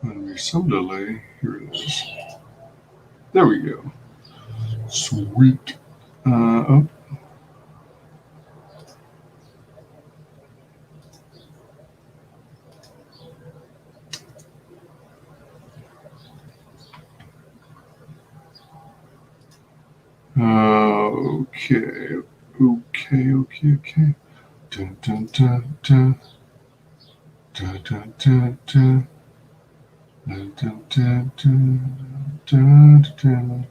There's some delay. Here it is. There we go. Sweet. Oh. Okay. Dun, dun, dun, dun. Dun, dun, dun, dun. Dun, dun, dun, dun, dun, dun.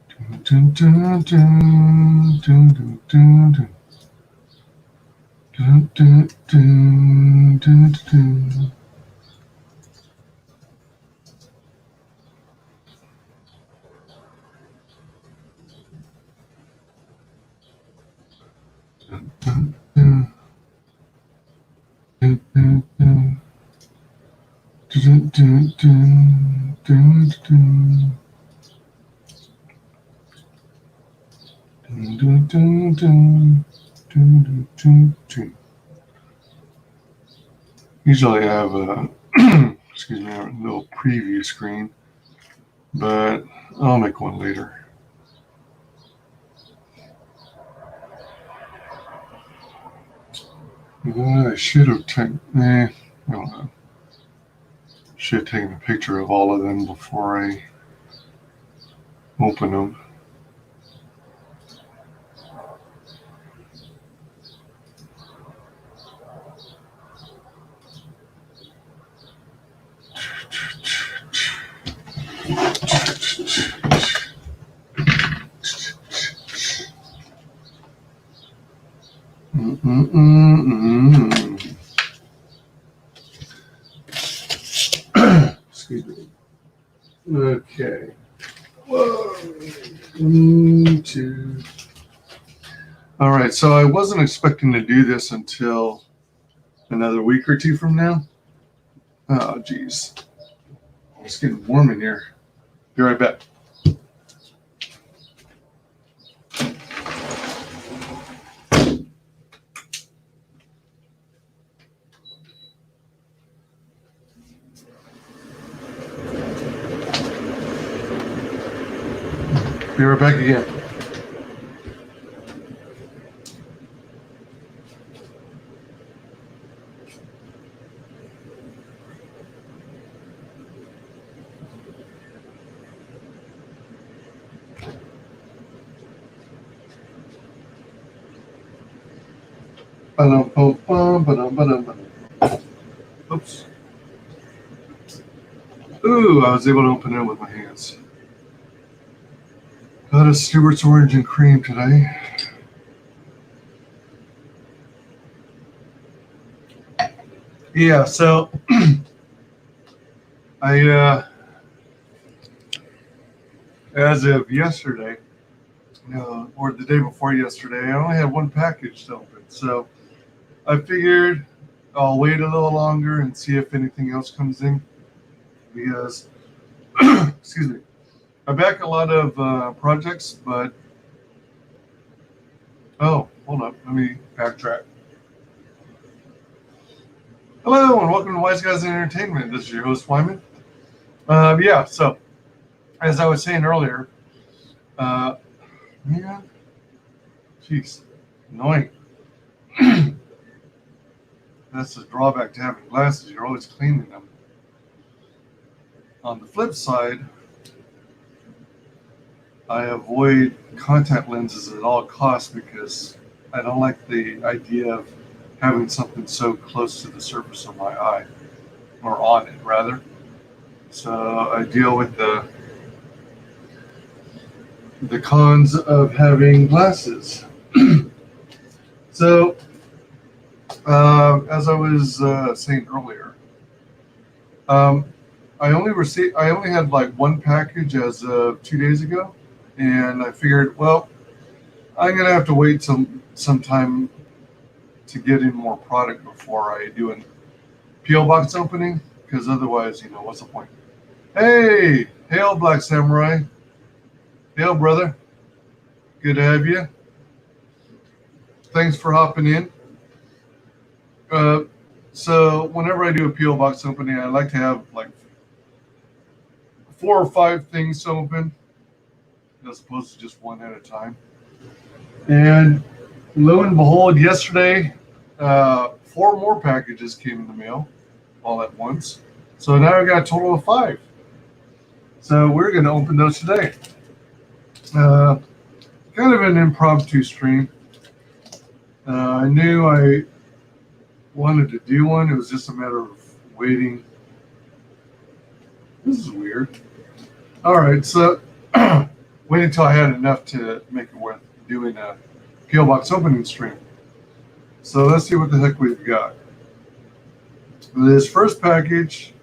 Dun, dun, dun, dun, dun, dun, dun. Dun, dun, dun, dun, dun. Dun, dun, dun. Dun, dun, dun. Dun, dun, dun, dun, dun. Dun, dun, dun, dun. Dun, dun, dun, dun. Usually I have a excuse me, a little preview screen, but I'll make one later. I should have taken, I don't know. Should have taken a picture of all of them before I open them. Excuse me. Okay. 1, 2. All right, so I wasn't expecting to do this until another week or two from now. Oh, geez. It's getting warm in here. Be right back. Be right back again. Oops. Ooh, I was able to open it with my hands. Got a Stewart's Orange and Cream today. Yeah, so I as of yesterday, or the day before yesterday, I only had one package to open. So I figured I'll wait a little longer and see if anything else comes in, because excuse me, I back a lot of projects, but hold up, let me backtrack. Hello and welcome to Wise Guys in Entertainment. This is your host Wyman. Yeah, so as I was saying earlier, yeah, jeez, annoying. That's the drawback to having glasses. You're always cleaning them. On the flip side, I avoid contact lenses at all costs because I don't like the idea of having something so close to the surface of my eye, or on it rather. So I deal with the cons of having glasses. So as I was saying earlier, I only had like one package as of 2 days ago, and I figured, well, I'm gonna have to wait some time to get in more product before I do PO box opening, because otherwise, what's the point? Hey, hail, Black Samurai. Hail, brother. Good to have you. Thanks for hopping in. So whenever I do a PO box opening, I like to have like 4 or 5 things to open, as opposed to just one at a time. And lo and behold, yesterday, 4 more packages came in the mail all at once. So now I got a total of 5. So we're going to open those today. Kind of an impromptu stream. I knew I wanted to do one. It was just a matter of waiting. This is weird. All right, so wait until I had enough to make it worth doing a PO box opening stream. So let's see what the heck we've got. This first package,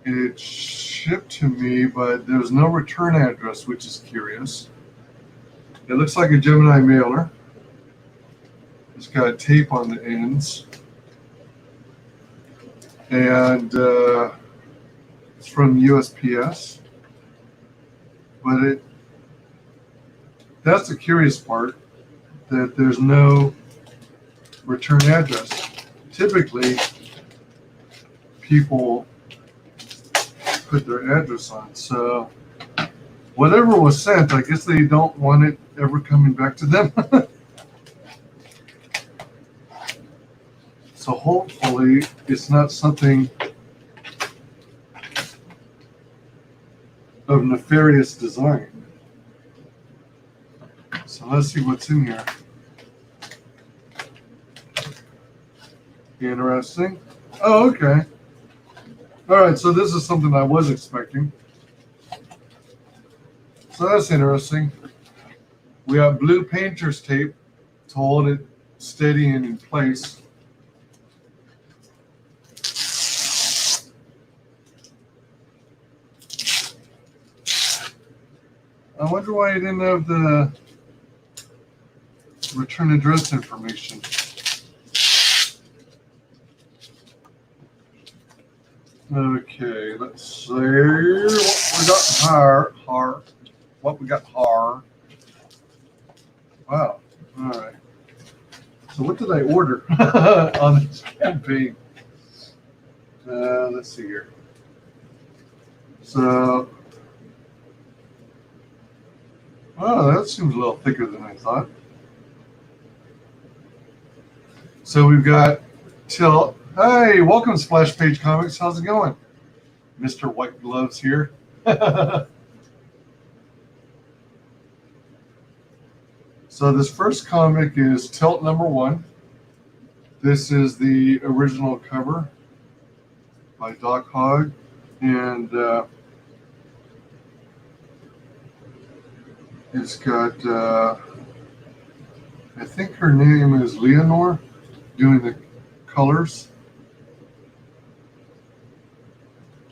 it shipped to me, but there's no return address, which is curious. It looks like a Gemini mailer. It's got tape on the ends. And it's from USPS. But that's the curious part, that there's no return address. Typically, people put their address on. So whatever was sent, I guess they don't want it ever coming back to them. So hopefully it's not something of nefarious design. So let's see what's in here. Interesting. Oh, okay. All right, so this is something I was expecting. So that's interesting. We have blue painter's tape to hold it steady and in place. I wonder why you didn't have the return address information. Okay, let's see what we got here. What we got here. Wow. All right. So what did I order on this campaign? Let's see here. So, oh, that seems a little thicker than I thought. So we've got Tilt. Hey, welcome Splash Page Comics. How's it going? Mr. White Gloves here. So this first comic is Tilt #1. This is the original cover by Doc Hogg. And it's got, I think her name is Leonore, doing the colors.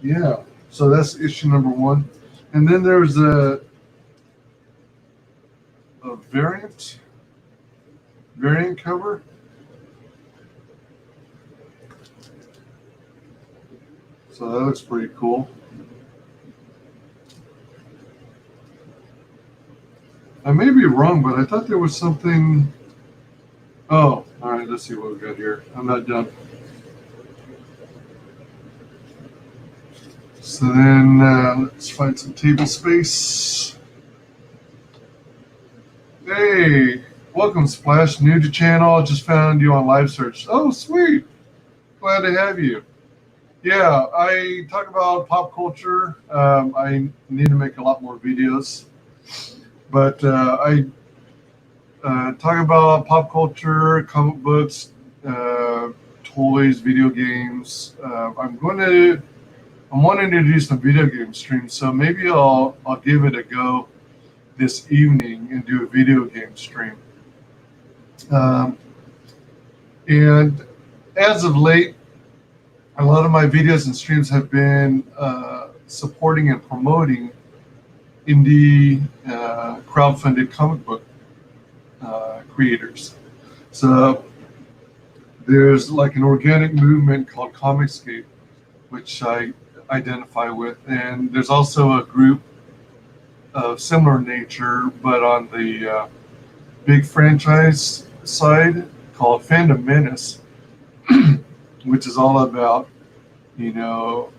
Yeah, so that's issue #1. And then there's a variant cover. So that looks pretty cool. I may be wrong, but I thought there was something. Oh, all right, let's see what we got here. I'm not done. So then let's find some table space. Hey, welcome Splash, new to channel. Just found you on live search. Oh, sweet. Glad to have you. Yeah, I talk about pop culture. I need to make a lot more videos. But I talk about pop culture, comic books, toys, video games. I'm wanting to do some video game streams, so maybe I'll give it a go this evening and do a video game stream. And as of late, a lot of my videos and streams have been supporting and promoting indie crowdfunded comic book creators. So there's like an organic movement called ComicsGate, which I identify with, and there's also a group of similar nature, but on the big franchise side called Fandom Menace, which is all about, you know,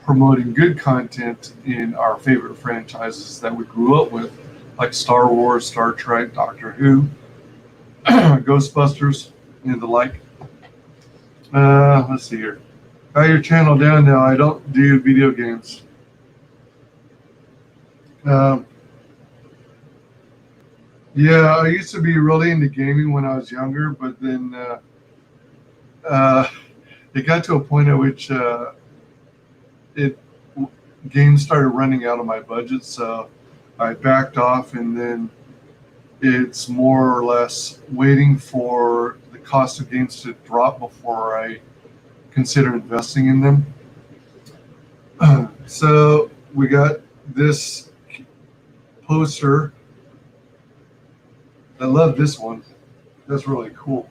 promoting good content in our favorite franchises that we grew up with, like Star Wars, Star Trek, Doctor Who, Ghostbusters, and the like. Let's see here. Got your channel down now. I don't do video games. Yeah, I used to be really into gaming when I was younger, but then it got to a point at which it games started running out of my budget, so I backed off, and then it's more or less waiting for the cost of games to drop before I consider investing in them. So we got this poster. I love this one. That's really cool.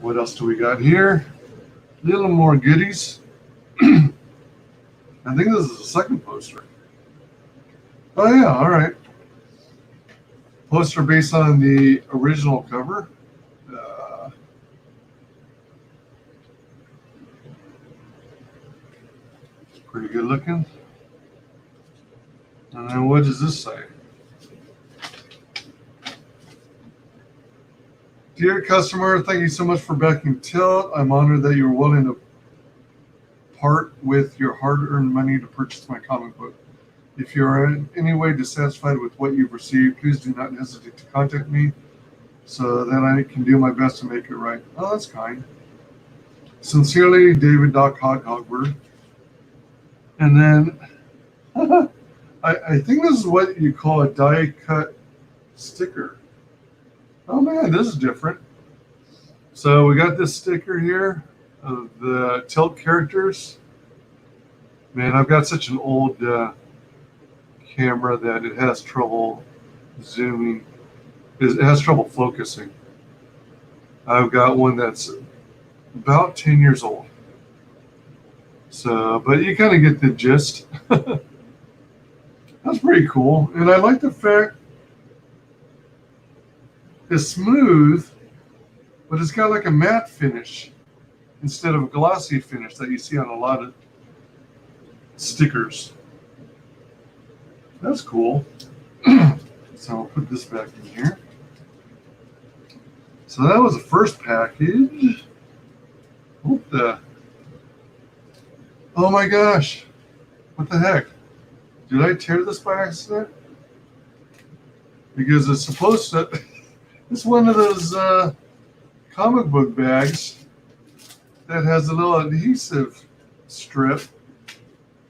What else do we got here? A little more goodies. I think this is the second poster. Oh yeah, all right. Poster based on the original cover. Pretty good looking. And then what does this say? Dear customer, thank you so much for backing Tilt. I'm honored that you're willing to part with your hard-earned money to purchase my comic book. If you are in any way dissatisfied with what you've received, please do not hesitate to contact me so that I can do my best to make it right. Oh, that's kind. Sincerely, David Doc Hogbird. And then I think this is what you call a die-cut sticker. Oh man, this is different. So we got this sticker here of the Tilt characters. Man, I've got such an old camera that it has trouble zooming. It has trouble focusing. I've got one that's about 10 years old. So, but you kind of get the gist. That's pretty cool. And I like the fact it's smooth, but it's got like a matte finish instead of a glossy finish that you see on a lot of stickers. That's cool. So I'll put this back in here. So that was the first package. What the? Oh my gosh. What the heck? Did I tear this by accident? Because it's supposed to... It's one of those comic book bags that has a little adhesive strip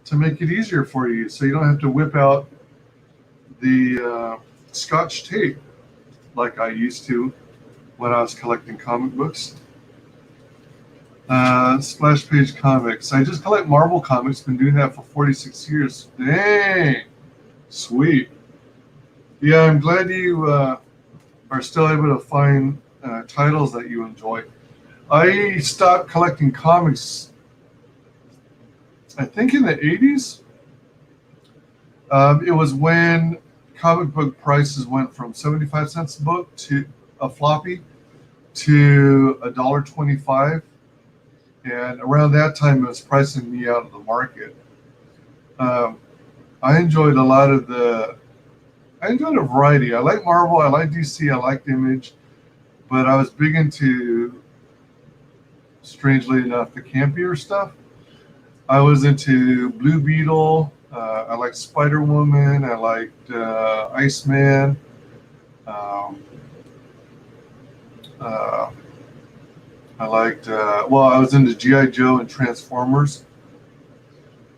to make it easier for you, so you don't have to whip out the Scotch tape like I used to when I was collecting comic books. Splash Page Comics. I just collect Marvel comics. Been doing that for 46 years. Dang, sweet. Yeah, I'm glad you are still able to find titles that you enjoy. I stopped collecting comics, I think, in the 80s. It was when comic book prices went from 75 cents a book to a floppy to $1.25. And around that time, it was pricing me out of the market. I enjoyed a variety. I like Marvel, I like DC, I liked Image, but I was big into, strangely enough, the campier stuff. I was into Blue Beetle, I liked Spider-Woman, I liked Iceman, I liked, I was into G.I. Joe and Transformers,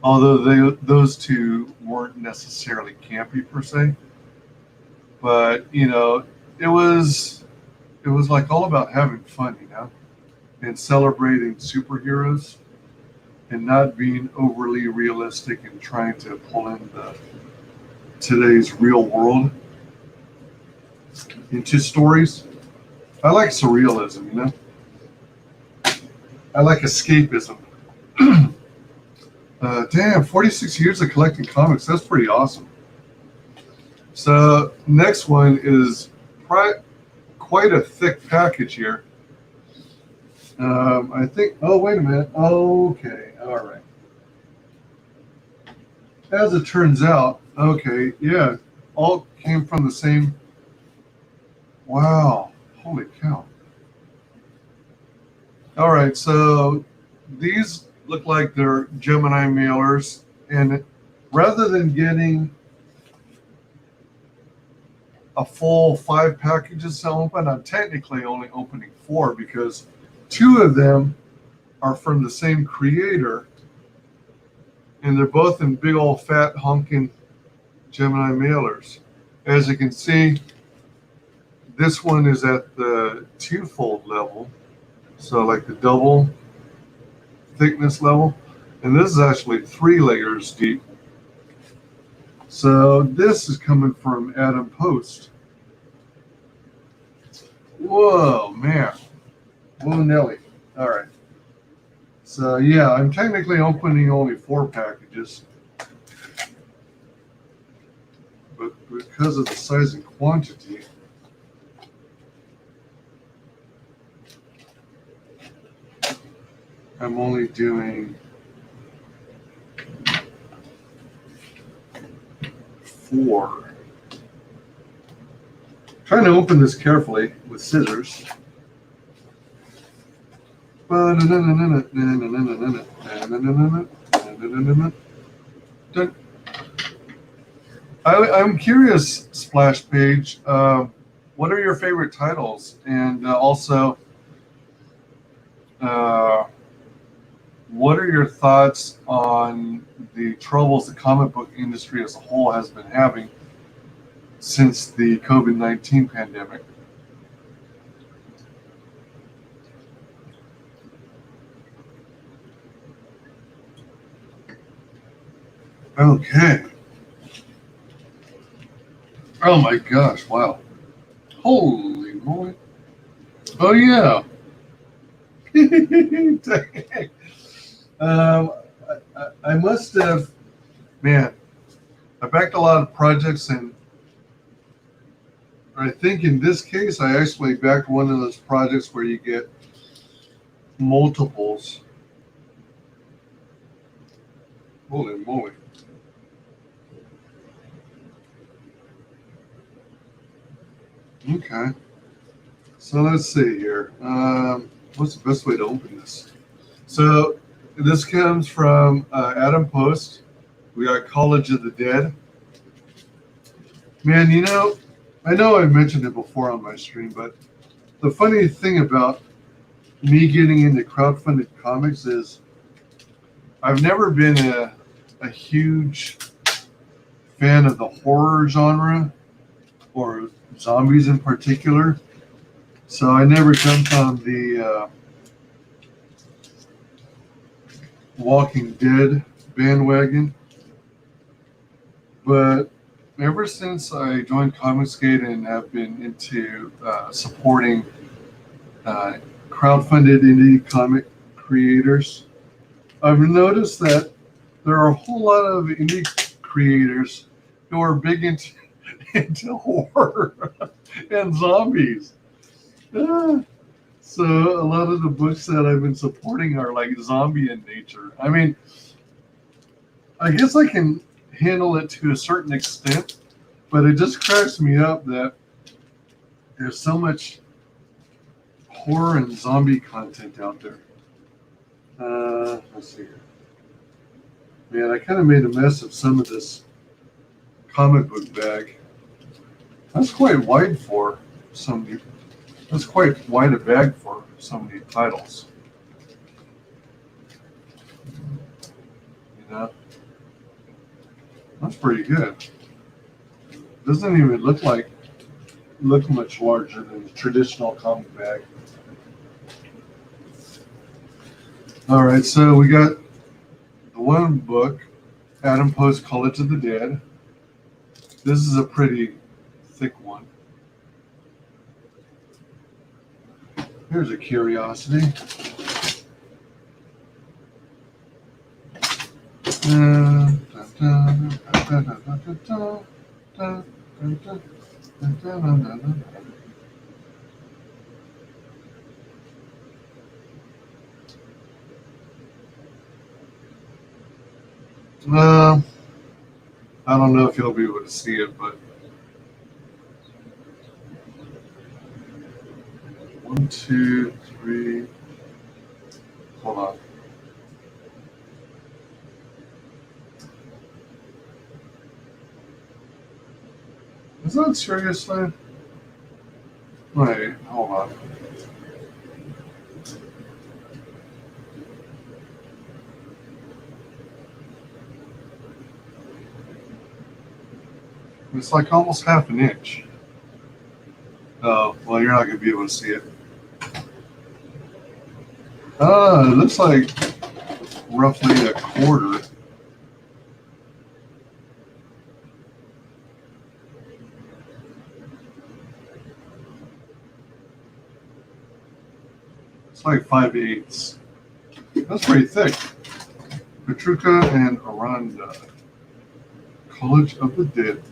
although those two weren't necessarily campy per se. But, you know, it was like all about having fun, you know, and celebrating superheroes and not being overly realistic and trying to pull in today's real world into stories. I like surrealism, you know? I like escapism. Damn, 46 years of collecting comics. That's pretty awesome. So, next one is quite a thick package here. I think, oh, wait a minute. Okay, all right. As it turns out, okay, yeah, all came from the same. Wow, holy cow. All right, so these look like they're Gemini mailers, and rather than getting a full 5 packages to open, I'm technically only opening 4 because 2 of them are from the same creator, and they're both in big old fat honking Gemini mailers. As you can see, this one is at the 2-fold level, so like the double thickness level, and this is actually 3 layers deep. So this is coming from Adam Post. Whoa, man. Whoa, Nelly. All right. So yeah, I'm technically opening only 4 packages, but because of the size and quantity, I'm only doing 4. Trying to open this carefully with scissors. I'm curious, Splash Page, what are your favorite titles? And also, what are your thoughts on the troubles the comic book industry as a whole has been having since the COVID-19 pandemic? Okay. Oh my gosh, wow. Holy moly. Oh yeah. um, I must have, man, I backed a lot of projects, and I think in this case, I actually backed one of those projects where you get multiples. Holy moly. Okay. So let's see here. What's the best way to open this? So this comes from Adam Post. We got College of the Dead. Man, I know I mentioned it before on my stream, but the funny thing about me getting into crowdfunded comics is I've never been a huge fan of the horror genre or zombies in particular. So I never jumped on the Walking Dead bandwagon. But ever since I joined ComicsGate and have been into supporting crowdfunded indie comic creators, I've noticed that there are a whole lot of indie creators who are big into horror and zombies. So a lot of the books that I've been supporting are like zombie in nature. I mean, I guess I can handle it to a certain extent, but it just cracks me up that there's so much horror and zombie content out there. Let's see here. Man, I kind of made a mess of some of this comic book bag. That's quite wide for some. That's quite wide a bag for so many titles. You know, that's pretty good. Doesn't even look much larger than the traditional comic bag. All right, so we got the one book, Adam Post College of the Dead. This is a pretty thick one. Here's a curiosity. I don't know if you'll be able to see it, but 1, 2, 3. Hold on. Is that seriously? Wait, hold on. It's like almost half an inch. Oh, well, you're not going to be able to see it. It looks like roughly a quarter. It's like 5/8. That's pretty thick. Petruca and Aranda. College of the Dead.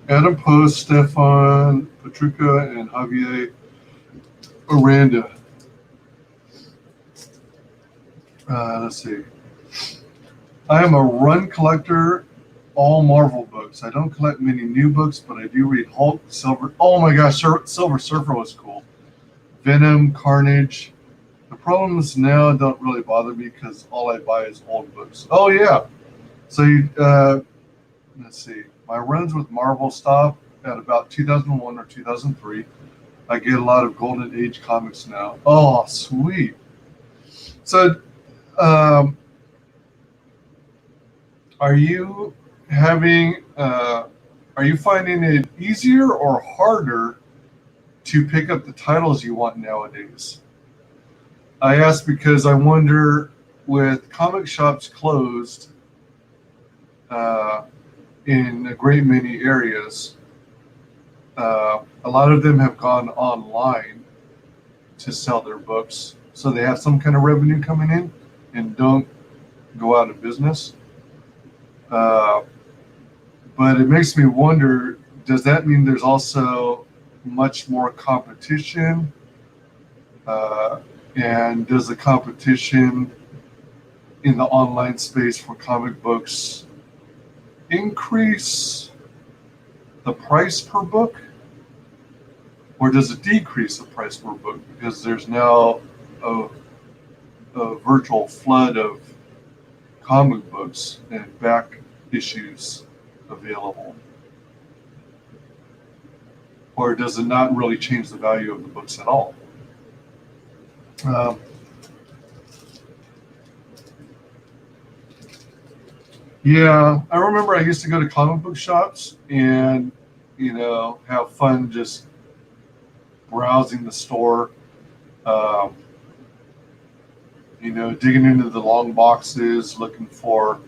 Adam Post, Stefan Petruca, and Javier Aranda. Let's see. I am a run collector, all Marvel books. I don't collect many new books, but I do read Hulk, Silver. Oh my gosh, Silver Surfer was cool. Venom, Carnage. The problems now don't really bother me because all I buy is old books. Oh yeah. So let's see. My runs with Marvel stop at about 2001 or 2003. I get a lot of Golden Age comics now. Oh, sweet. So, are you finding it easier or harder to pick up the titles you want nowadays? I ask because I wonder, with comic shops closed in a great many areas, a lot of them have gone online to sell their books, so they have some kind of revenue coming in and don't go out of business. But it makes me wonder, does that mean there's also much more competition? And does the competition in the online space for comic books increase the price per book? Or does it decrease the price per book because there's now a virtual flood of comic books and back issues available? Or does it not really change the value of the books at all? Yeah, I remember I used to go to comic book shops and, have fun just browsing the store, digging into the long boxes, looking for,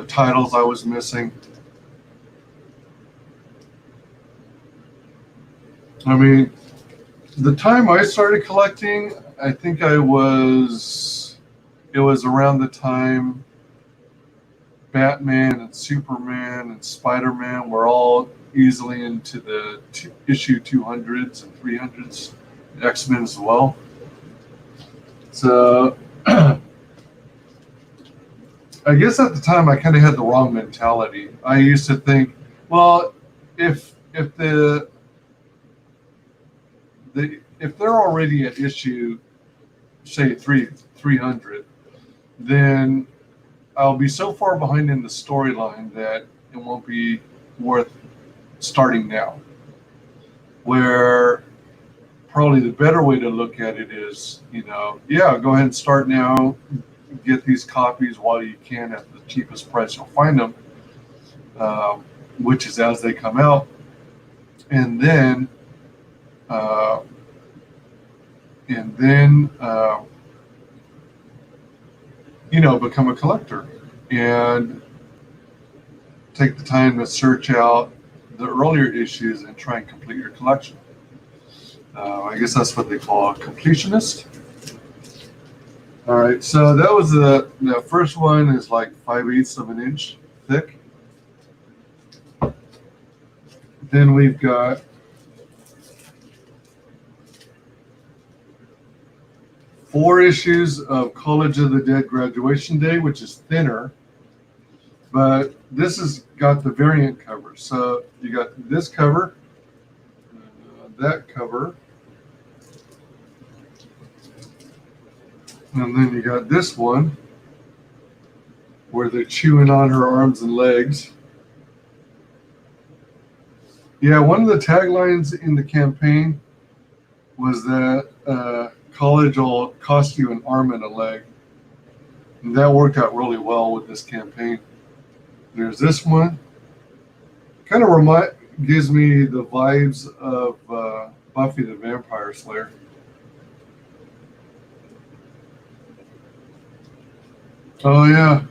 titles I was missing. I mean, the time I started collecting, I think it was around the time Batman and Superman and Spider-Man were all easily into the issue 200s and 300s, X-Men as well. So I guess at the time I kind of had the wrong mentality. I used to think, well, if they're already at issue, say 300, then I'll be so far behind in the storyline that it won't be worth starting now. Where probably the better way to look at it is, go ahead and start now, get these copies while you can at the cheapest price you'll find them, which is as they come out, and then become a collector and take the time to search out the earlier issues and try and complete your collection. I guess that's what they call a completionist. All right, so that was the first one is like 5/8 of an inch thick. Then we've got four issues of College of the Dead Graduation Day, which is thinner, but this has got the variant cover. So you got this cover, that cover, and then you got this one where they're chewing on her arms and legs. Yeah, one of the taglines in the campaign was that college will cost you an arm and a leg. And that worked out really well with this campaign. There's this one. Kind of gives me the vibes of Buffy the Vampire Slayer. Oh, yeah.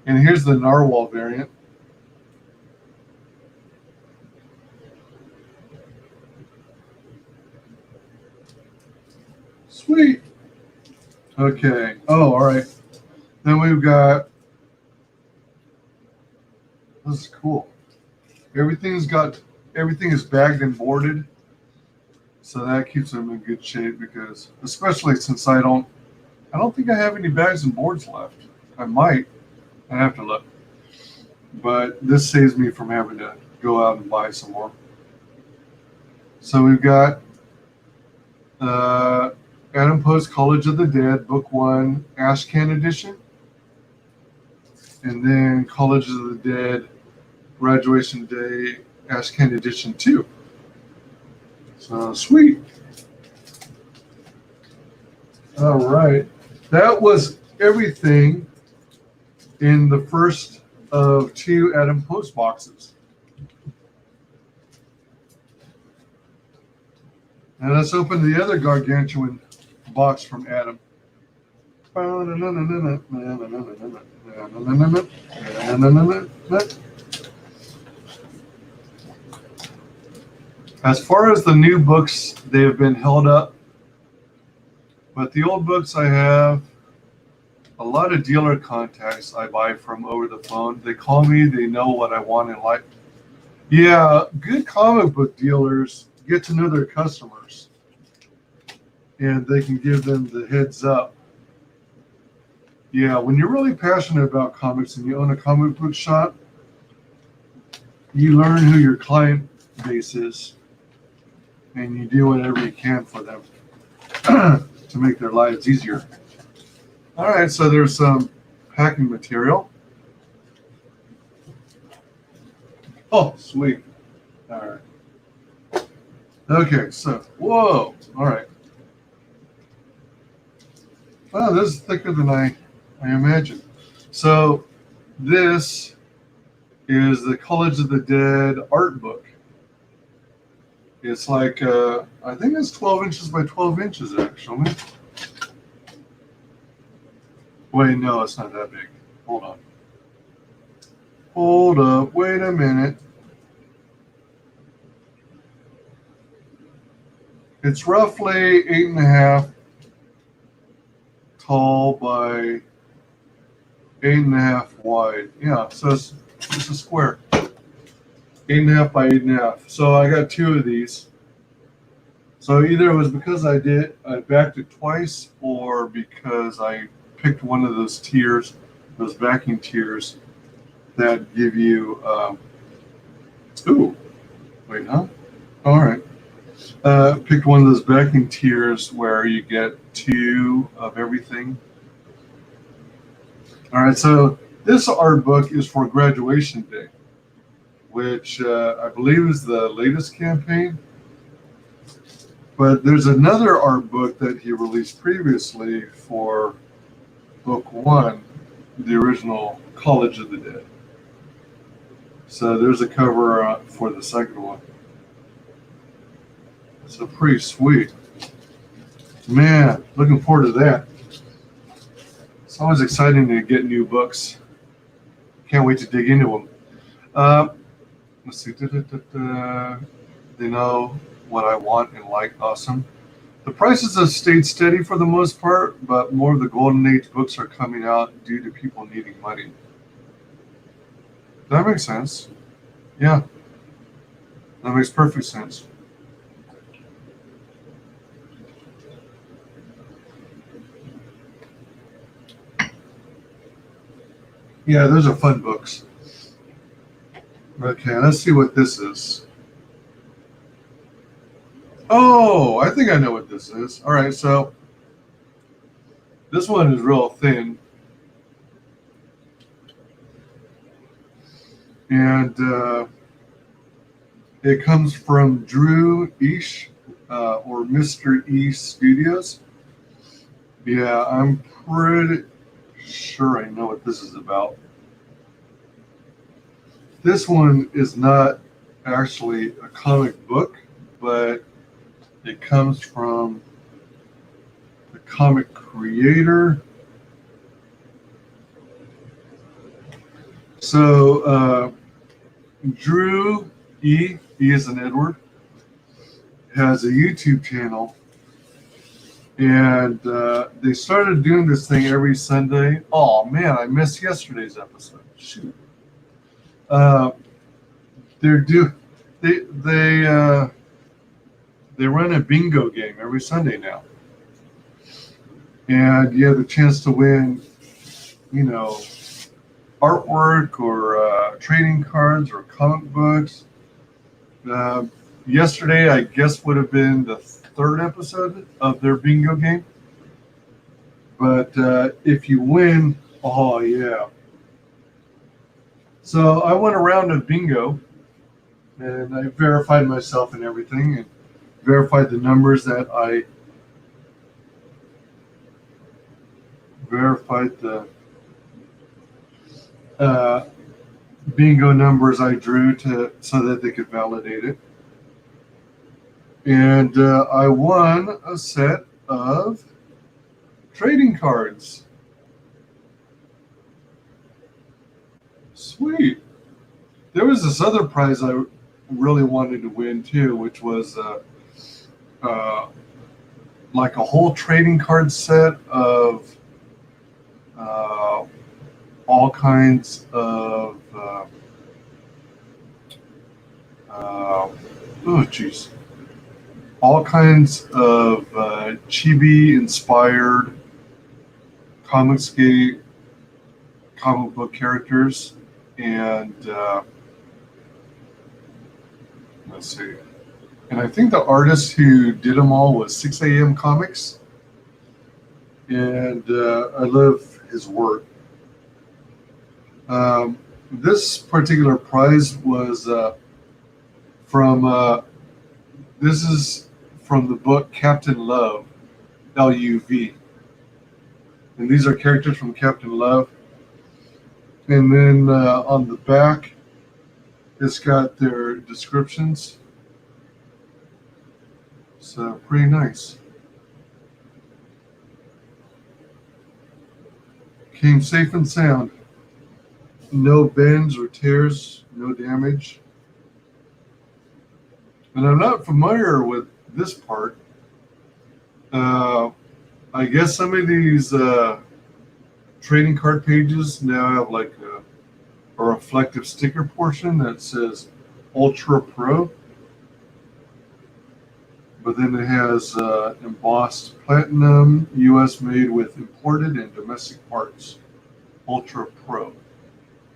And here's the narwhal variant. Sweet. Okay. Oh, all right. Then we've got, this is cool. Everything is bagged and boarded. So that keeps them in good shape because, especially since I don't think I have any bags and boards left. I might. I have to look. But this saves me from having to go out and buy some more. So we've got Adam Poe's College of the Dead, Book 1, Ashcan Edition. And then College of the Dead, Graduation Day, Ashcan Edition 2. So sweet. All right. That was everything in the first of 2 Adam Post boxes. And let's open the other gargantuan box from Adam. As far as the new books, they have been held up. But the old books, I have a lot of dealer contacts I buy from over the phone. They call me, they know what I want in life. Yeah, good comic book dealers get to know their customers. And they can give them the heads up. Yeah, when you're really passionate about comics and you own a comic book shop, you learn who your client base is. And you do whatever you can for them to make their lives easier. All right, so there's some packing material. Oh, sweet. All right. Okay, so, whoa. All right. Wow, this is thicker than I imagined. So, this is the College of the Dead art book. It's like, I think it's 12 inches by 12 inches, actually. Wait, no, it's not that big. Hold on. Hold up. Wait a minute. It's roughly 8.5 tall by 8.5 wide. Yeah, so it's a square. 8.5 by 8.5. So I got 2 of these. So either it was because I backed it twice, or because I picked one of those tiers, those backing tiers that give you. Ooh, wait, huh? All right. Picked one of those backing tiers where you get 2 of everything. All right, so this art book is for Graduation Day, which I believe is the latest campaign. But there's another art book that he released previously for Book 1, the original College of the Dead. So there's a cover for the second one. So pretty sweet. Man, looking forward to that. It's always exciting to get new books. Can't wait to dig into them. Let's see. They know what I want and like, awesome. The prices have stayed steady for the most part, but more of the Golden Age books are coming out due to people needing money. That makes sense. Yeah, that makes perfect sense. Yeah, those are fun books. Okay, let's see what this is. Oh, I think I know what this is. All right, so this one is real thin, and it comes from Drew Eash or Mr. E Studios. Yeah, I'm pretty sure I know what this is about. This one is not actually a comic book, but it comes from the comic creator. So, Drew E is an Edward, has a YouTube channel, and they started doing this thing every Sunday. Oh man, I missed yesterday's episode. Shoot. Uh, they're do they they uh, they run a bingo game every Sunday now, and you have the chance to win, you know, artwork or trading cards or comic books. Uh, Yesterday, I guess, would have been the third episode of their bingo game. But if you win, oh yeah. So I went around of bingo and I verified myself and everything and verified the numbers that I verified the uh, bingo numbers I drew to so that they could validate it. And I won a set of trading cards. Sweet. There was this other prize I really wanted to win too, which was uh, like a whole trading card set of uh, all kinds of oh jeez, all kinds of chibi inspired ComicsGate comic book characters, and let's see. And I think the artist who did them all was 6 a.m. Comics, and I love his work. This particular prize was from this is from the book Captain Love, LUV, and these are characters from Captain Love. And then on the back, it's got their descriptions. So pretty nice. Came safe and sound. No bends or tears, no damage. And I'm not familiar with this part. Uh, I guess some of these trading card pages now have like a reflective sticker portion that says Ultra Pro, but then it has embossed platinum, U.S. made with imported and domestic parts. Ultra Pro.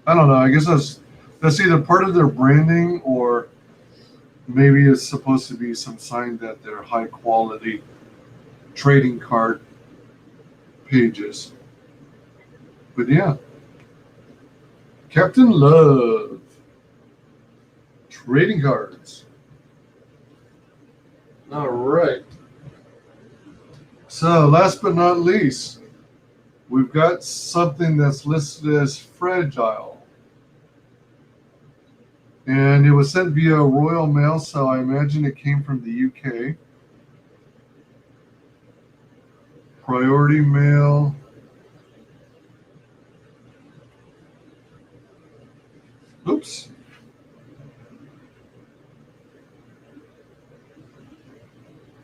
I don't know. I guess that's either part of their branding or maybe it's supposed to be some sign that they're high quality trading card pages. But yeah, Captain Love trading cards. All right. So last but not least, we've got something that's listed as fragile. And it was sent via Royal Mail, so I imagine it came from the UK. Priority mail. Oops.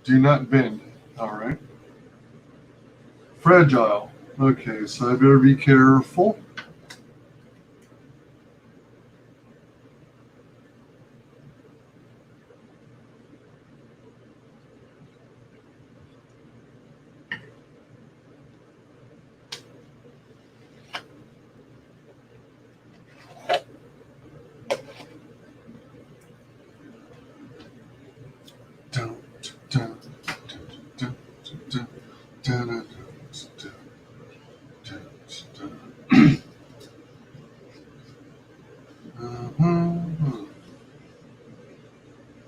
Do not bend. All right. Fragile. Okay, so I better be careful. Dun, dun, dun, dun, dun, dun, dun.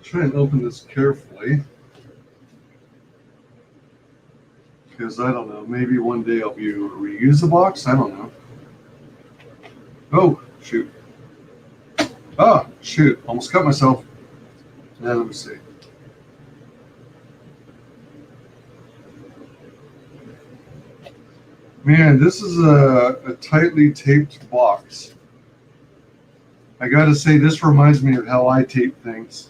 Try and open this carefully, because I don't know, maybe one day I'll be able to reuse the box. I don't know. Oh, shoot. Ah, shoot. Almost cut myself. Now, let me see. Man, this is a tightly taped box. I gotta say, this reminds me of how I tape things.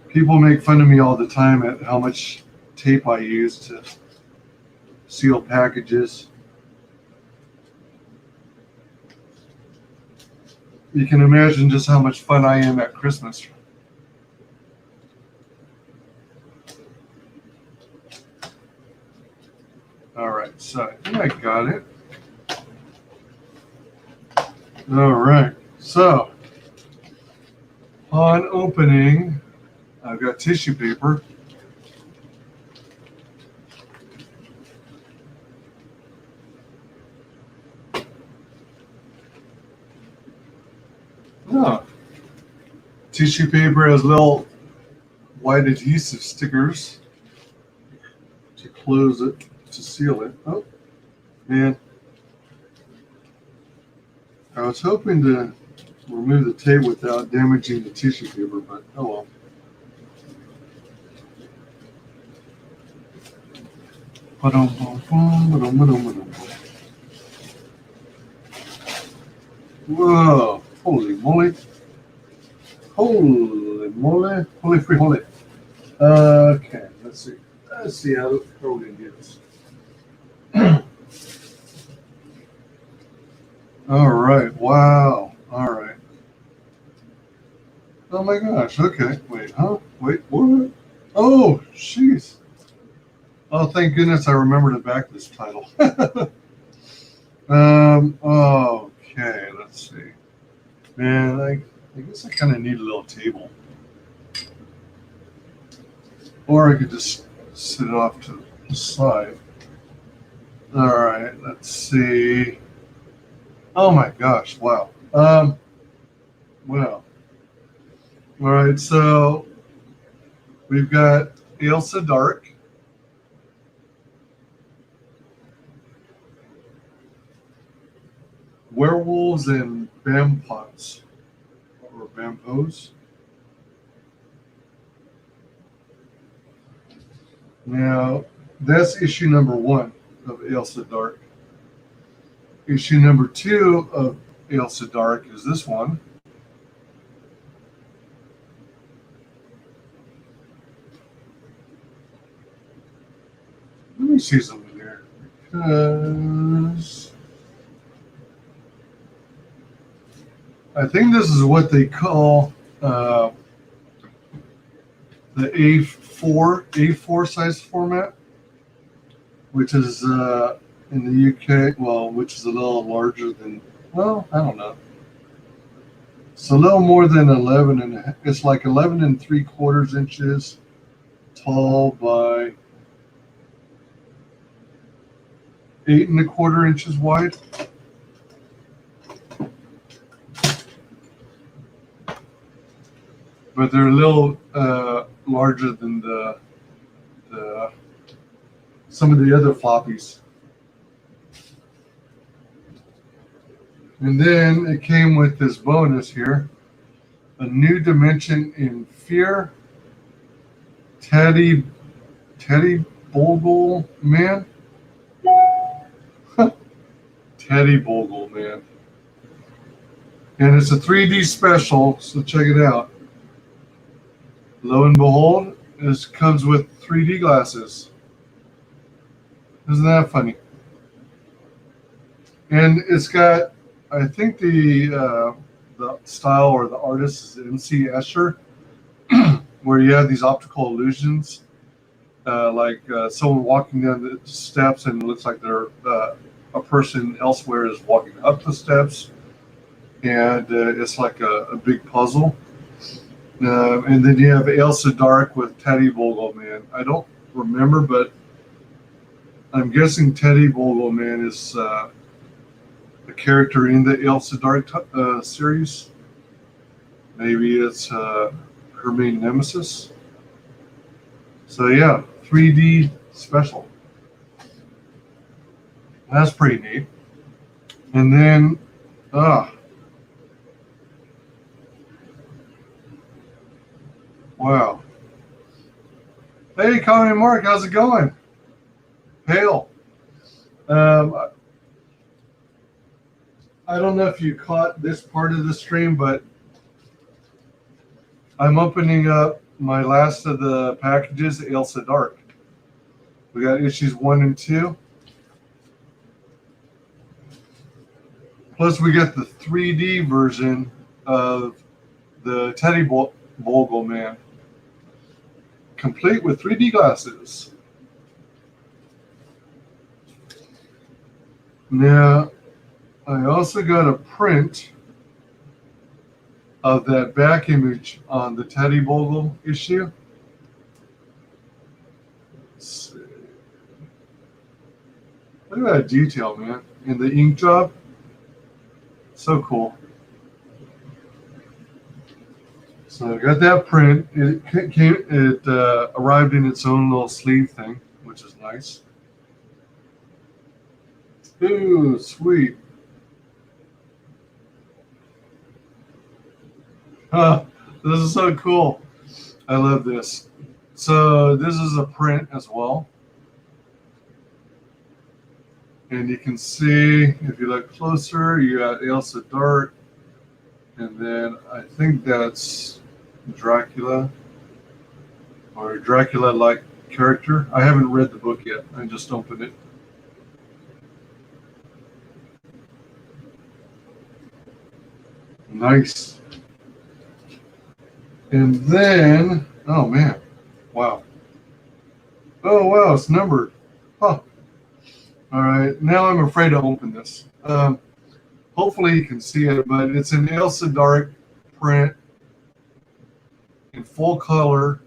People make fun of me all the time at how much tape I use to seal packages. You can imagine just how much fun I am at Christmas. All right, so I think I got it. All right, so on opening, I've got tissue paper. Oh, tissue paper has little white adhesive stickers to close it, to seal it. Oh, man. I was hoping to remove the tape without damaging the tissue paper, but oh well. Whoa, holy moly. Holy moly. Holy free holy. Okay, let's see. Let's see how we can do this. All right, wow. All right. Oh my gosh, okay. Wait, huh? Wait, what? Oh, jeez. Oh, thank goodness I remembered to back this title. Okay, let's see. Man, I guess I kind of need a little table. Or I could just sit it off to the side. All right, let's see. Oh my gosh, wow. Well. All right, so we've got Ailsa Dark. Werewolves and Vampots, or Vampos. Now, that's issue number 1 of Ailsa Dark. Issue number 2 of Ailsa Dark is this one. Let me see something here. Because I think this is what they call the A4 size format, which is in the UK, well, which is a little larger than, well, I don't know. It's a little more than 11 and it's like 11 and 3/4 inches tall by 8 1/4 inches wide. But they're a little larger than the some of the other floppies. And then it came with this bonus here, a new dimension in fear, Teddy Bogle Man. Teddy Bogle Man. And it's a 3D special, so check it out. Lo and behold, this comes with 3D glasses. Isn't that funny? And it's got, I think the style or the artist is MC Escher, where you have these optical illusions, like someone walking down the steps and it looks like they're a person elsewhere is walking up the steps, and it's like a big puzzle. And then you have Ailsa Dark with Teddy Vogelman. I don't remember, but I'm guessing Teddy Vogelman is a character in the Ailsa Dark series. Maybe it's her main nemesis. So yeah, 3D special. That's pretty neat. And then, wow. Hey, Connie and Mark, how's it going? Hail. I don't know if you caught this part of the stream, but I'm opening up my last of the packages, Ailsa Dark. We got issues 1 and 2. Plus, we got the 3D version of the Teddy Vogelman, complete with 3D glasses. Now, I also got a print of that back image on the Teddy Vogel issue. Let's see. Look at that detail, man. And the ink job. So cool. So I got that print. It arrived in its own little sleeve thing, which is nice. Ooh, sweet. This is so cool. I love this. So this is a print as well. And you can see, if you look closer, you got Ailsa Dark. And then I think that's Dracula, or Dracula-like character. I haven't read the book yet. I just opened it. Nice. And then, oh man, wow. Oh wow, it's numbered. Huh. All right, now I'm afraid to open this. Hopefully you can see it, but it's an Ailsa Dark print in full color.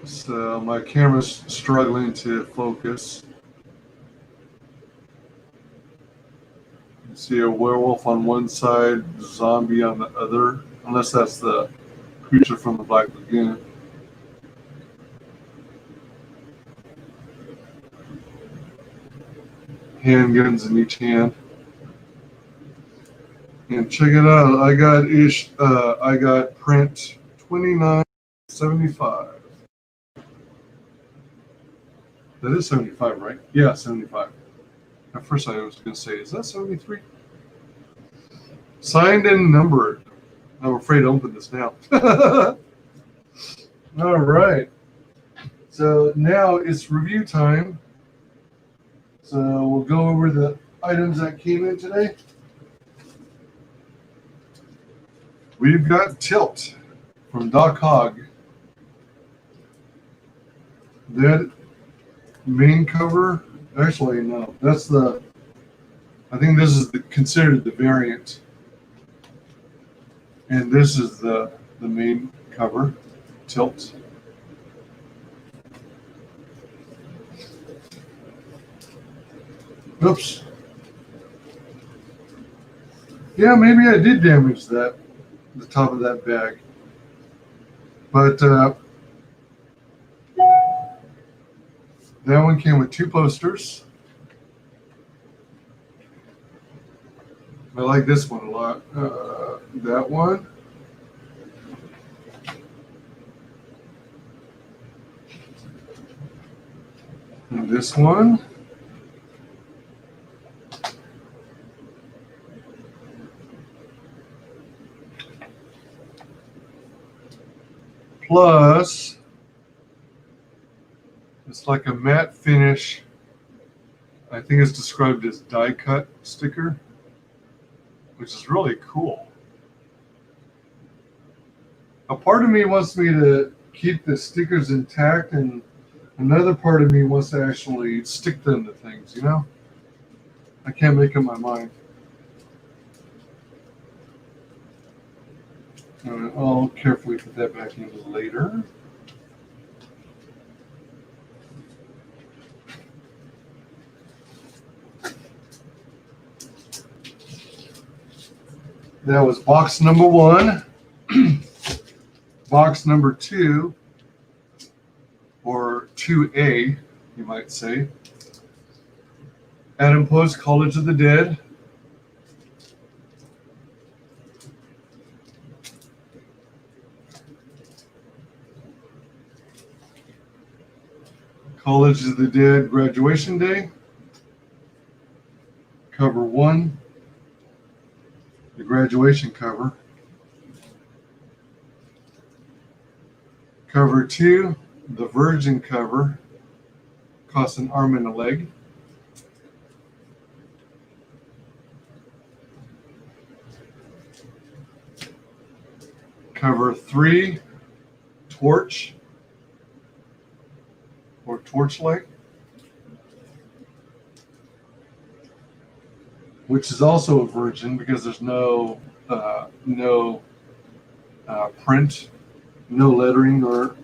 So my camera's struggling to focus. You see a werewolf on one side, zombie on the other, unless that's the creature from the Black Lagoon. Handguns in each hand. And check it out. I got print 2975. That is 75, right? Yeah, 75. At first I was going to say, is that 73? Signed and numbered. I'm afraid to open this now. All right. So now it's review time. So we'll go over the items that came in today. We've got Tilt from Doc Hogg. That main cover, actually no, that's the, I think this is considered the variant. And this is the main cover, Tilt. Oops. Yeah, maybe I did damage the top of that bag. But that one came with 2 posters. I like this one a lot. That one. And this one. Plus, it's like a matte finish. I think it's described as die cut sticker, which is really cool. A part of me wants me to keep the stickers intact, and another part of me wants to actually stick them to things, you know? I can't make up my mind. I'll carefully put that back in later. That was box number 1. Box number 2, or 2A, you might say. Adam Post, College of the Dead. College of the Dead Graduation Day. Cover 1, the graduation cover. Cover 2, the Virgin cover. Costs an arm and a leg. Cover 3, Torch, or Torchlight, which is also a Virgin because there's no print, no lettering or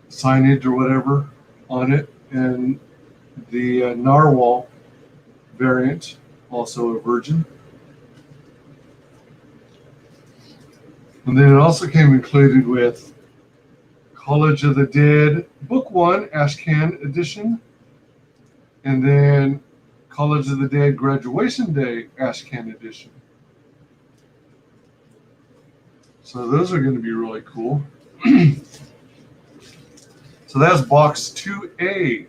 signage or whatever on it. And the Narwhal variant, also a Virgin. And then it also came included with College of the Dead Book 1 Ashcan Edition, and then College of the Dead Graduation Day Ashcan Edition. So those are going to be really cool. So that's box 2A.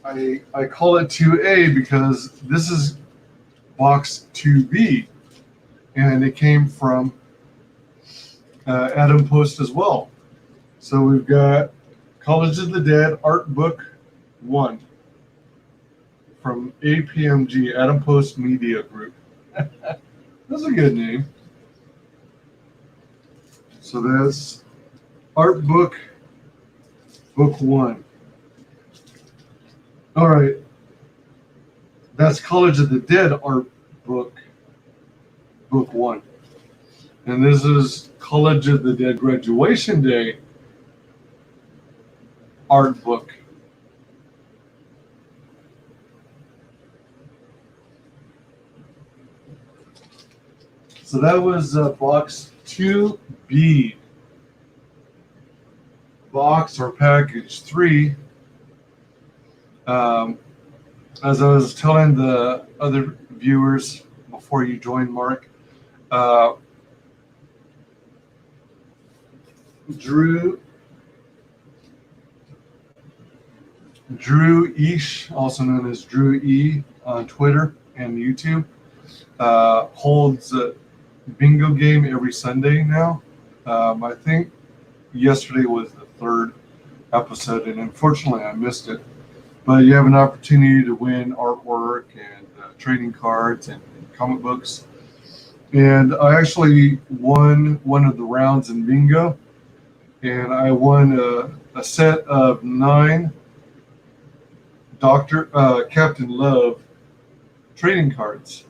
I call it 2A because this is box 2B, and it came from Adam Post as well. So we've got College of the Dead Art Book 1 from APMG, Adam Post Media Group. That's a good name. So that's Art Book, Book 1. All right. That's College of the Dead Art Book, Book 1. And this is College of the Dead Graduation Day Art Book. So that was box 2B. Box or package 3. As I was telling the other viewers before you joined, Mark, Drew Ish, also known as Drew E on Twitter and YouTube, holds a bingo game every Sunday now. I think yesterday was the 3rd episode, and unfortunately I missed it. But you have an opportunity to win artwork and trading cards and comic books. And I actually won one of the rounds in bingo, and I won a set of 9 Captain Love trading cards.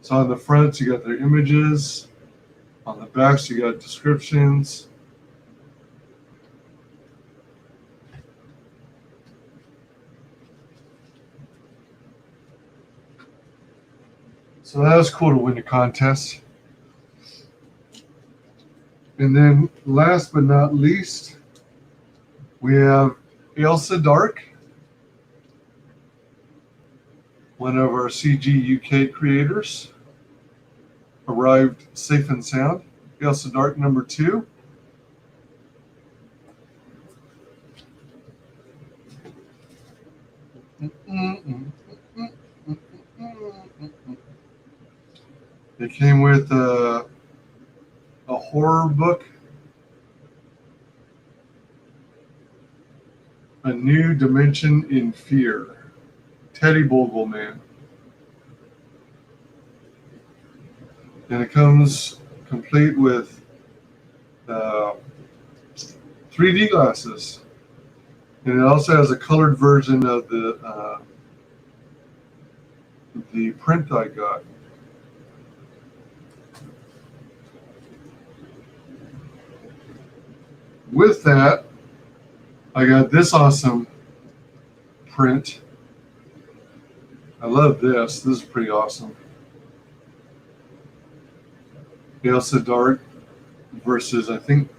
So on the front you got their images, on the backs you got descriptions. So that was cool to win the contest. And then last but not least, we have Ailsa Dark, one of our CG UK creators, arrived safe and sound. Ailsa Dark number 2. It came with a horror book, A New Dimension in Fear, Teddy Bogle Man. And it comes complete with 3D glasses. And it also has a colored version of the print I got. With that, I got this awesome print. I love this. This is pretty awesome. Ailsa Dark versus, I think,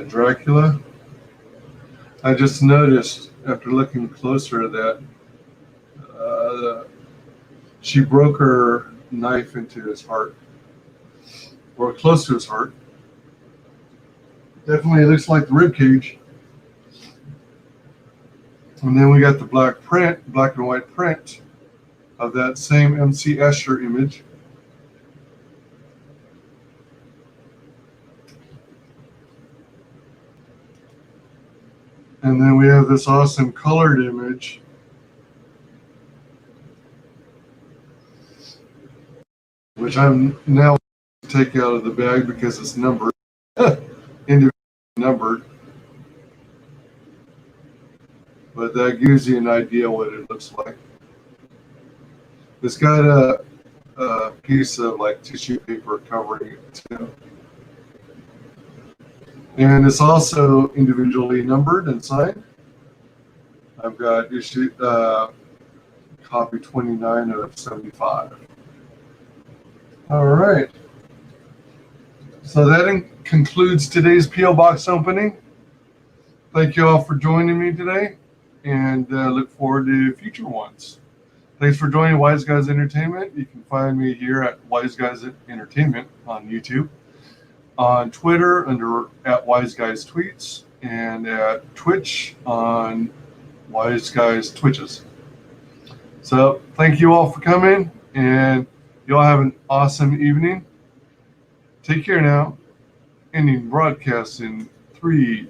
Dracula. I just noticed after looking closer that she broke her knife into his heart, or close to his heart. Definitely looks like the rib cage. And then we got the black and white print of that same MC Escher image. And then we have this awesome colored image. Which I'm now take out of the bag because it's numbered. Individually numbered. But that gives you an idea what it looks like. It's got a piece of like tissue paper covering it too. And it's also individually numbered and signed. I've got issue copy 29 of 75. All right. So that concludes today's P.O. Box opening. Thank you all for joining me today, and look forward to future ones. Thanks for joining Wise Guys Entertainment. You can find me here at Wise Guys Entertainment on YouTube, on Twitter under @WiseGuysTweets, and at Twitch on Wise Guys Twitches. So thank you all for coming, and you all have an awesome evening. Take care now. Ending broadcast in 3,